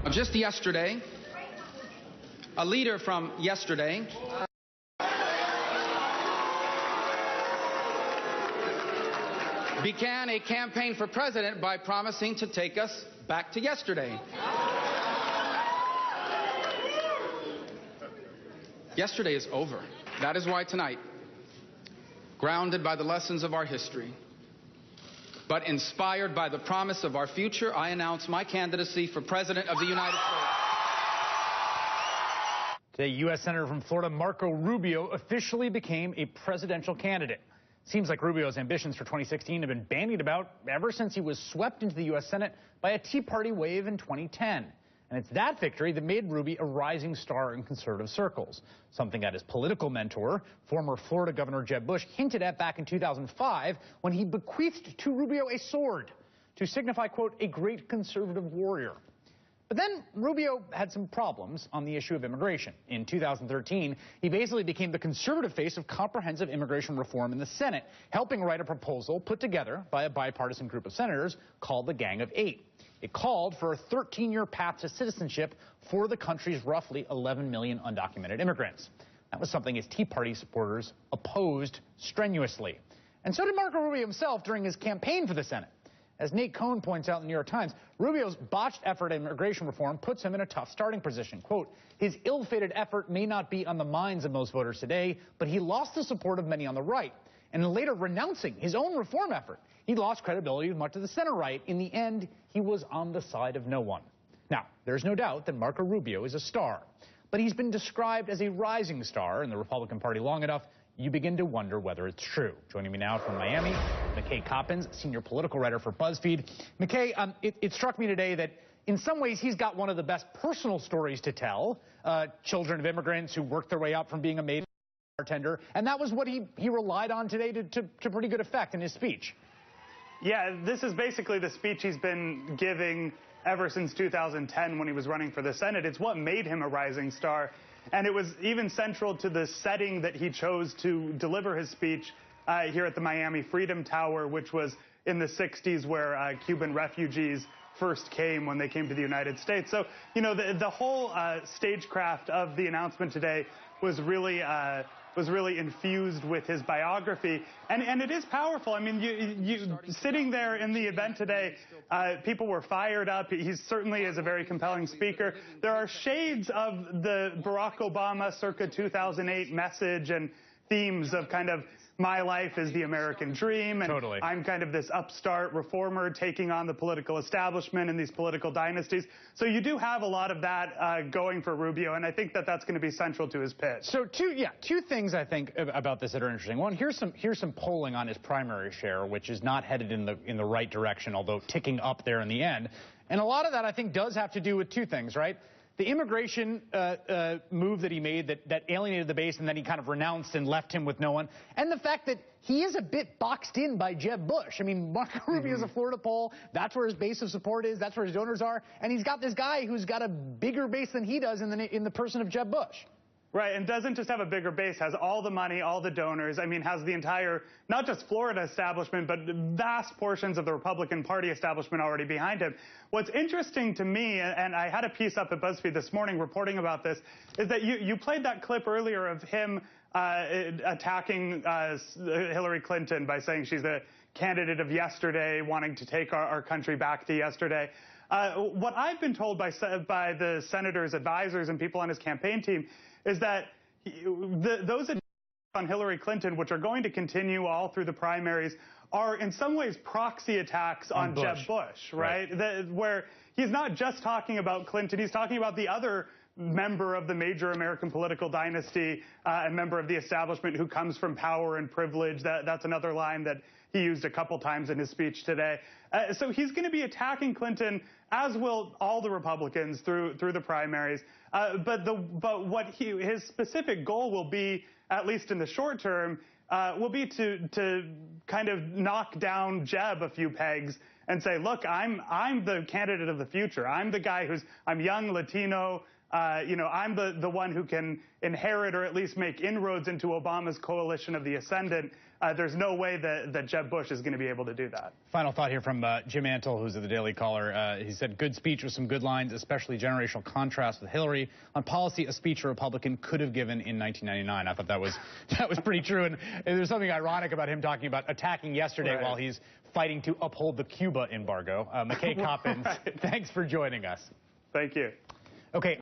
Just yesterday, a leader from yesterday began a campaign for president by promising to take us back to yesterday. Yesterday is over. That is why tonight, grounded by the lessons of our history, but inspired by the promise of our future, I announce my candidacy for President of the United States. Today, U.S. Senator from Florida Marco Rubio officially became a presidential candidate. Seems like Rubio's ambitions for 2016 have been bandied about ever since he was swept into the U.S. Senate by a Tea Party wave in 2010. And it's that victory that made Rubio a rising star in conservative circles, something that his political mentor, former Florida Governor Jeb Bush, hinted at back in 2005 when he bequeathed to Rubio a sword to signify, quote, a great conservative warrior. But then Rubio had some problems on the issue of immigration. In 2013, he basically became the conservative face of comprehensive immigration reform in the Senate, helping write a proposal put together by a bipartisan group of senators called the Gang of Eight. It called for a 13-year path to citizenship for the country's roughly 11 million undocumented immigrants. That was something his Tea Party supporters opposed strenuously. And so did Marco Rubio himself during his campaign for the Senate. As Nate Cohn points out in the New York Times, Rubio's botched effort at immigration reform puts him in a tough starting position. Quote, his ill-fated effort may not be on the minds of most voters today, but he lost the support of many on the right. And in later renouncing his own reform effort, he lost credibility with much of the center right. In the end, he was on the side of no one. Now, there's no doubt that Marco Rubio is a star, but he's been described as a rising star in the Republican Party long enough, you begin to wonder whether it's true. Joining me now from Miami, McKay Coppins, senior political writer for BuzzFeed. McKay, it struck me today that in some ways he's got one of the best personal stories to tell, children of immigrants who worked their way up from being a maid bartender, and that was what he relied on today to pretty good effect in his speech. Yeah, this is basically the speech he's been giving ever since 2010 when he was running for the Senate. It's what made him a rising star. And it was even central to the setting that he chose to deliver his speech here at the Miami Freedom Tower, which was in the 60s where Cuban refugees first came when they came to the United States. So, you know, the whole stagecraft of the announcement today was really infused with his biography, and it is powerful. I mean, you sitting there in the event today, people were fired up. He certainly is a very compelling speaker. There are shades of the Barack Obama circa 2008 message and themes of kind of my life is the American dream, and totally. I'm kind of this upstart reformer taking on the political establishment and these political dynasties. So you do have a lot of that going for Rubio, and I think that that's going to be central to his pitch. So two things I think about this that are interesting. One, here's some polling on his primary share, which is not headed in the right direction, although ticking up there in the end. And a lot of that I think does have to do with two things, right? The immigration move that he made that alienated the base and then he kind of renounced and left him with no one. And the fact that he is a bit boxed in by Jeb Bush. I mean, Marco Rubio is a Florida poll. That's where his base of support is. That's where his donors are. And he's got this guy who's got a bigger base than he does in the person of Jeb Bush. Right, and doesn't just have a bigger base, has all the money, all the donors. I mean, has the entire, not just Florida establishment, but vast portions of the Republican Party establishment already behind him. What's interesting to me, and I had a piece up at BuzzFeed this morning reporting about this, is that you played that clip earlier of him attacking Hillary Clinton by saying she's the candidate of yesterday, wanting to take our country back to yesterday. What I've been told by the senator's advisors and people on his campaign team is that those attacks on Hillary Clinton, which are going to continue all through the primaries, are in some ways proxy attacks on Jeb Bush, right? Where he's not just talking about Clinton, he's talking about the other member of the major American political dynasty, a member of the establishment who comes from power and privilege. That's another line that he used a couple times in his speech today. So he's going to be attacking Clinton, as will all the Republicans through the primaries. But what his specific goal will be, at least in the short term, will be to kind of knock down Jeb a few pegs and say, look, I'm the candidate of the future. I'm the guy I'm young, Latino. You know, I'm the one who can inherit or at least make inroads into Obama's coalition of the ascendant. there's no way that Jeb Bush is going to be able to do that. Final thought here from Jim Antle, who's at the Daily Caller. He said, good speech with some good lines, especially generational contrast with Hillary. On policy, a speech a Republican could have given in 1999. I thought that was pretty true. And there's something ironic about him talking about attacking yesterday while he's fighting to uphold the Cuba embargo. McKay Coppins, thanks for joining us. Thank you. Okay.